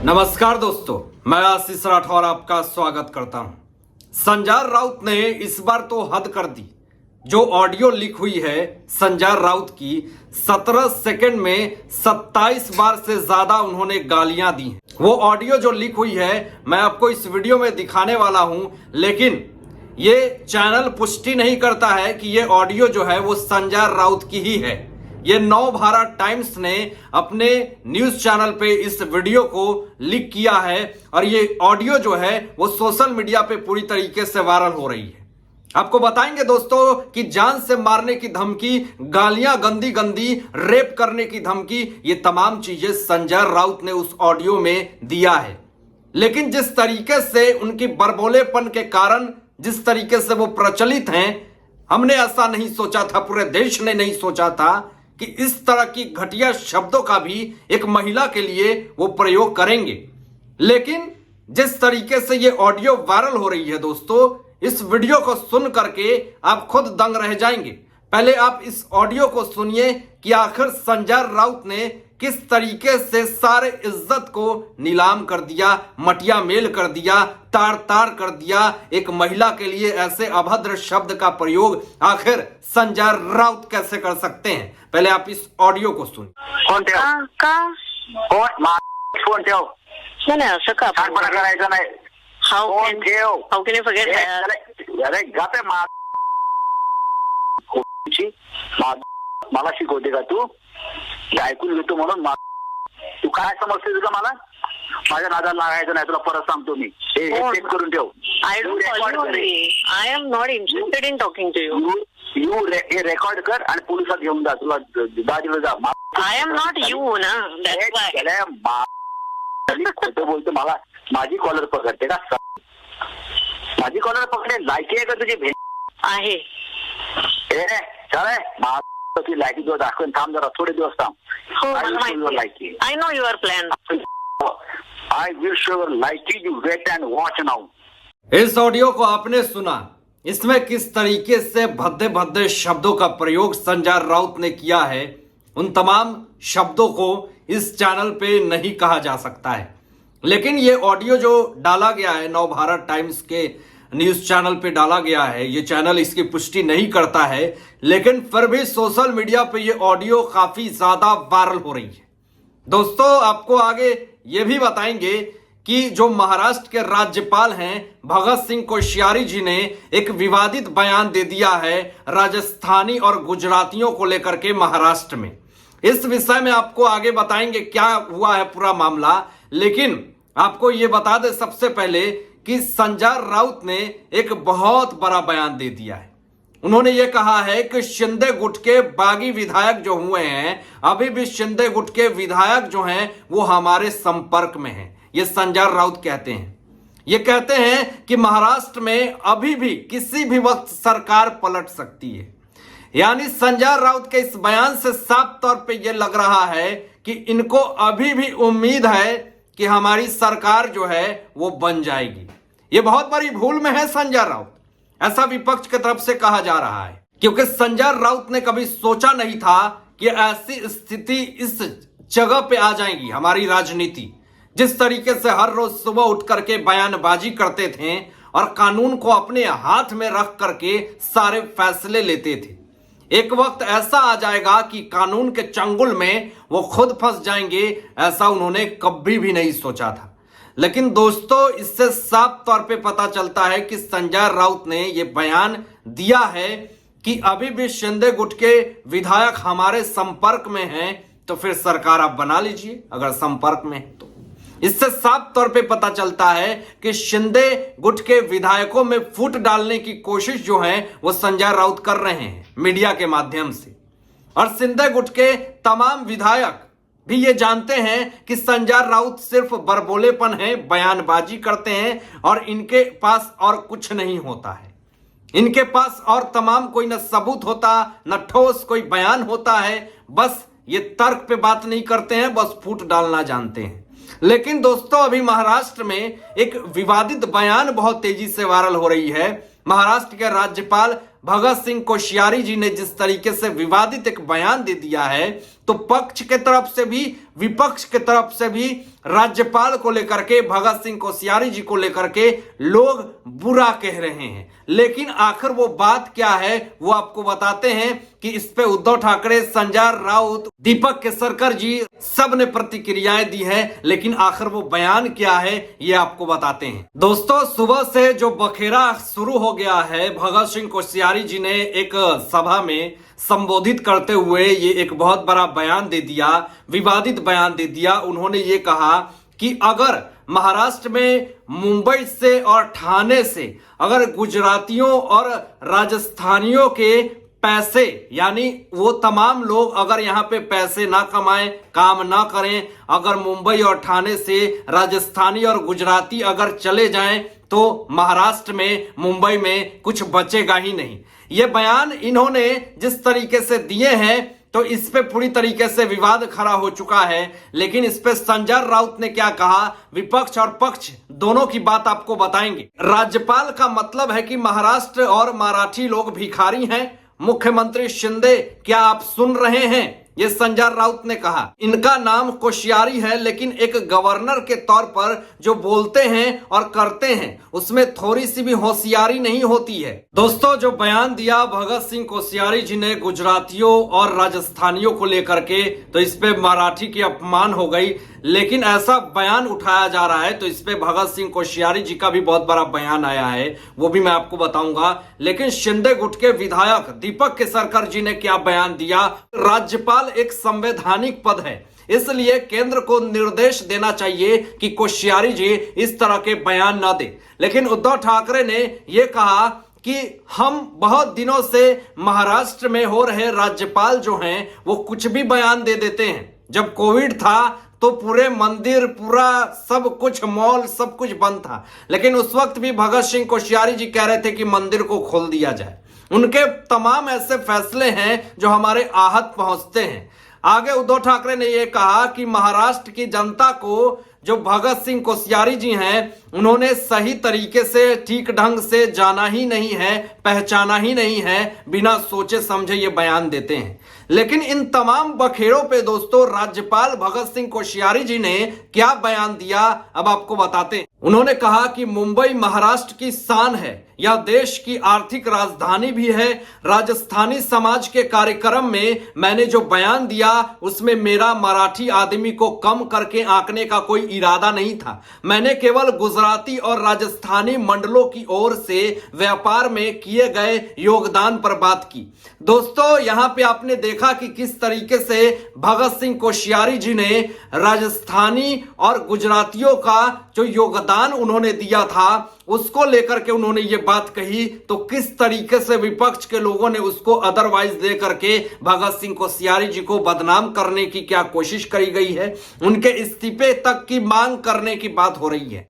नमस्कार दोस्तों, मैं आशीष राठौर आपका स्वागत करता हूं। संजय राउत ने इस बार तो हद कर दी। जो ऑडियो लीक हुई है संजय राउत की, 17 सेकंड में 27 बार से ज्यादा उन्होंने गालियां दी हैं। वो ऑडियो जो लीक हुई है मैं आपको इस वीडियो में दिखाने वाला हूं, लेकिन ये चैनल पुष्टि नहीं करता है कि ये ऑडियो जो है वो संजय राउत की ही है। ये नवभारत टाइम्स ने अपने न्यूज चैनल पे इस वीडियो को लीक किया है और ये ऑडियो जो है वो सोशल मीडिया पे पूरी तरीके से वायरल हो रही है। आपको बताएंगे दोस्तों कि जान से मारने की धमकी, गालियां गंदी गंदी, रेप करने की धमकी, ये तमाम चीजें संजय राउत ने उस ऑडियो में दिया है। लेकिन जिस तरीके से उनकी बरबोलेपन के कारण जिस तरीके से वो प्रचलित हैं, हमने ऐसा नहीं सोचा था, पूरे देश ने नहीं सोचा था कि इस तरह की घटिया शब्दों का भी एक महिला के लिए वो प्रयोग करेंगे। लेकिन जिस तरीके से ये ऑडियो वायरल हो रही है दोस्तों, इस वीडियो को सुन करके आप खुद दंग रह जाएंगे। पहले आप इस ऑडियो को सुनिए कि आखिर संजय राउत ने किस तरीके से सारे इज्जत को नीलाम कर दिया, मटिया मेल कर दिया, तार तार कर दिया। एक महिला के लिए ऐसे अभद्र शब्द का प्रयोग आखिर संजय राउत कैसे कर सकते हैं? पहले आप इस ऑडियो को सुनिए। फोन ठेव. का फोन ठेव. नाही नाही असं का शहाणपणा करायचा नाही. फोन ठेव. हाऊ कॅन यू फॉरगेट अरे गाते मला शिकवते का तू? ऐकून घेतो म्हणून तू काय समजतेस का मला? माझ्या नादाला लागायचं नाही, तुला परत सांगतो मी. हे चेक करून ठेव. I am not interested in talking to you. हे रेकॉर्ड कर आणि पोलिसात घेऊन जा. तुला दाजीला जा. आय एम नॉट यू ना, खोटं बोलतो. मला माझी कॉलर पकडते का? माझी कॉलर पकडे लायकी आहे का तुझी? भेट आहे. तुझी लायकी तुला दाखवून थांब जरा, थोडे दिवस थांब. लायकी I know your plan. I will show your liking. You wait and watch now. इस ऑडियो को आपने सुना, इसमें किस तरीके से भद्दे भद्दे शब्दों का प्रयोग संजय राउत ने किया है। उन तमाम शब्दों को इस चैनल पे नहीं कहा जा सकता है, लेकिन ये ऑडियो जो डाला गया है नवभारत टाइम्स के न्यूज चैनल पे डाला गया है, ये चैनल इसकी पुष्टि नहीं करता है, लेकिन फिर भी सोशल मीडिया पे ये ऑडियो काफी ज्यादा वायरल हो रही है। दोस्तों आपको आगे ये भी बताएंगे कि जो महाराष्ट्र के राज्यपाल हैं भगत सिंह कोश्यारी जी ने एक विवादित बयान दे दिया है राजस्थानी और गुजरातियों को लेकर के महाराष्ट्र में। इस विषय में आपको आगे बताएंगे क्या हुआ है पूरा मामला, लेकिन आपको ये बता दें सबसे पहले कि संजय राउत ने एक बहुत बड़ा बयान दे दिया है। उन्होंने ये कहा है कि शिंदे गुट के बागी विधायक जो हुए हैं, अभी भी शिंदे गुट के विधायक जो हैं वो हमारे संपर्क में हैं। ये संजय राउत कहते हैं। ये कहते हैं कि महाराष्ट्र में अभी भी किसी भी वक्त सरकार पलट सकती है। यानी संजय राउत के इस बयान से साफ तौर पे ये लग रहा है कि इनको अभी भी उम्मीद है कि हमारी सरकार जो है वो बन जाएगी। ये बहुत बड़ी भूल में है संजय राउत, ऐसा विपक्ष की तरफ से कहा जा रहा है, क्योंकि संजय राउत ने कभी सोचा नहीं था कि ऐसी स्थिति इस जगह पे आ जाएगी। हमारी राजनीति जिस तरीके से हर रोज सुबह उठ करके बयानबाजी करते थे और कानून को अपने हाथ में रख करके सारे फैसले लेते थे, एक वक्त ऐसा आ जाएगा कि कानून के चंगुल में वो खुद फंस जाएंगे, ऐसा उन्होंने कभी भी नहीं सोचा था। लेकिन दोस्तों इससे साफ तौर पे पता चलता है कि संजय राउत ने ये बयान दिया है कि अभी भी शिंदे गुट के विधायक हमारे संपर्क में हैं, तो फिर सरकार आप बना लीजिए अगर संपर्क में है तो। इससे साफ तौर पे पता चलता है कि शिंदे गुट के विधायकों में फूट डालने की कोशिश जो है वो संजय राउत कर रहे हैं मीडिया के माध्यम से। और शिंदे गुट के तमाम विधायक भी ये जानते हैं कि संजय राउत सिर्फ बरबोलेपन है, बयानबाजी करते हैं और इनके पास और कुछ नहीं होता है। इनके पास और तमाम कोई न सबूत होता, न ठोस कोई बयान होता है, बस ये तर्क पे बात नहीं करते हैं, बस फूट डालना जानते हैं। लेकिन दोस्तों अभी महाराष्ट्र में एक विवादित बयान बहुत तेजी से वायरल हो रही है। महाराष्ट्र के राज्यपाल भगत सिंह कोश्यारी जी ने जिस तरीके से विवादित एक बयान दे दिया है तो पक्ष के तरफ से भी विपक्ष के तरफ से भी राज्यपाल को लेकर के, भगत सिंह कोश्यारी जी को लेकर के लोग बुरा कह रहे हैं। लेकिन आखिर वो बात क्या है वो आपको बताते हैं कि इस पे उद्धव ठाकरे, संजय राउत, दीपक केसरकर जी सब ने प्रतिक्रियाएं दी हैं, लेकिन आखिर वो बयान क्या है ये आपको बताते हैं। दोस्तों, सुबह से जो बखेड़ा शुरू हो गया है, भगत सिंह कोश्यारी जी ने एक सभा में संबोधित करते हुए ये एक बहुत बड़ा बयान दे दिया, विवादित बयान दे दिया। उन्होंने ये कहा कि अगर महाराष्ट्र में मुंबई से और ठाणे से अगर गुजरातियों और राजस्थानियों के पैसे, यानी वो तमाम लोग अगर यहाँ पे पैसे ना कमाएं, काम ना करें, अगर मुंबई और ठाणे से राजस्थानी और गुजराती अगर चले जाएं तो महाराष्ट्र में, मुंबई में कुछ बचेगा ही नहीं। ये बयान इन्होंने जिस तरीके से दिए हैं तो इस पे पूरी तरीके से विवाद खड़ा हो चुका है। लेकिन इस पे संजय राउत ने क्या कहा, विपक्ष और पक्ष दोनों की बात आपको बताएंगे। राज्यपाल का मतलब है कि महाराष्ट्र और मराठी लोग भिखारी हैं। मुख्यमंत्री शिंदे, क्या आप सुन रहे हैं? ये संजय राउत ने कहा। इनका नाम कोश्यारी है, लेकिन एक गवर्नर के तौर पर जो बोलते हैं और करते हैं उसमें थोड़ी सी भी होशियारी नहीं होती है। दोस्तों, जो बयान दिया भगत सिंह कोश्यारी जी ने गुजरातियों और राजस्थानियों को लेकर के, तो इस पे मराठी की अपमान हो गई। लेकिन ऐसा बयान उठाया जा रहा है तो इस पे भगत सिंह कोश्यारी जी का भी बहुत बड़ा बयान आया है, वो भी मैं आपको बताऊंगा। लेकिन शिंदे गुट के विधायक दीपक केसरकर जी ने क्या बयान दिया, राज्यपाल एक संवैधानिक पद है, इसलिए केंद्र को निर्देश देना चाहिए कि कोश्यारी जी इस तरह के बयान ना दे। लेकिन उद्धव ठाकरे ने यह कहा कि हम बहुत दिनों से महाराष्ट्र में हो रहे राज्यपाल जो हैं वो कुछ भी बयान दे देते हैं। जब कोविड था तो पूरे मंदिर, पूरा सब कुछ, मॉल, सब कुछ बंद था, लेकिन उस वक्त भी भगत सिंह कोश्यारी जी कह रहे थे कि मंदिर को खोल दिया जाए। उनके तमाम ऐसे फैसले हैं जो हमारे आहत पहुंचते हैं। आगे उद्धव ठाकरे ने यह कहा कि महाराष्ट्र की जनता को जो भगत सिंह कोश्यारी जी हैं उन्होंने सही तरीके से, ठीक ढंग से जाना ही नहीं है, पहचाना ही नहीं है, बिना सोचे समझे ये बयान देते हैं। लेकिन इन तमाम बखेड़ों पे दोस्तों राज्यपाल भगत सिंह कोश्यारी जी ने क्या बयान दिया अब आपको बताते हैं। उन्होंने कहा कि मुंबई महाराष्ट्र की शान है, यह देश की आर्थिक राजधानी भी है। राजस्थानी समाज के कार्यक्रम में मैंने जो बयान दिया उसमें मेरा मराठी आदमी को कम करके आंकने का कोई इरादा नहीं था। मैंने केवल गुजराती और राजस्थानी मंडलों की ओर से व्यापार में किए गए योगदान पर बात की। दोस्तों, यहां पे आपने देखा कि किस तरीके से भगत सिंह कोश्यारी जी ने राजस्थानी और गुजरातियों का जो योगदान उन्होंने दिया था उसको लेकर के उन्होंने ये बात कही, तो किस तरीके से विपक्ष के लोगों ने उसको अदरवाइज दे करके भगत सिंह कोश्यारी जी को बदनाम करने की क्या कोशिश करी गई है। उनके इस्तीफे तक की मांग करने की बात हो रही है।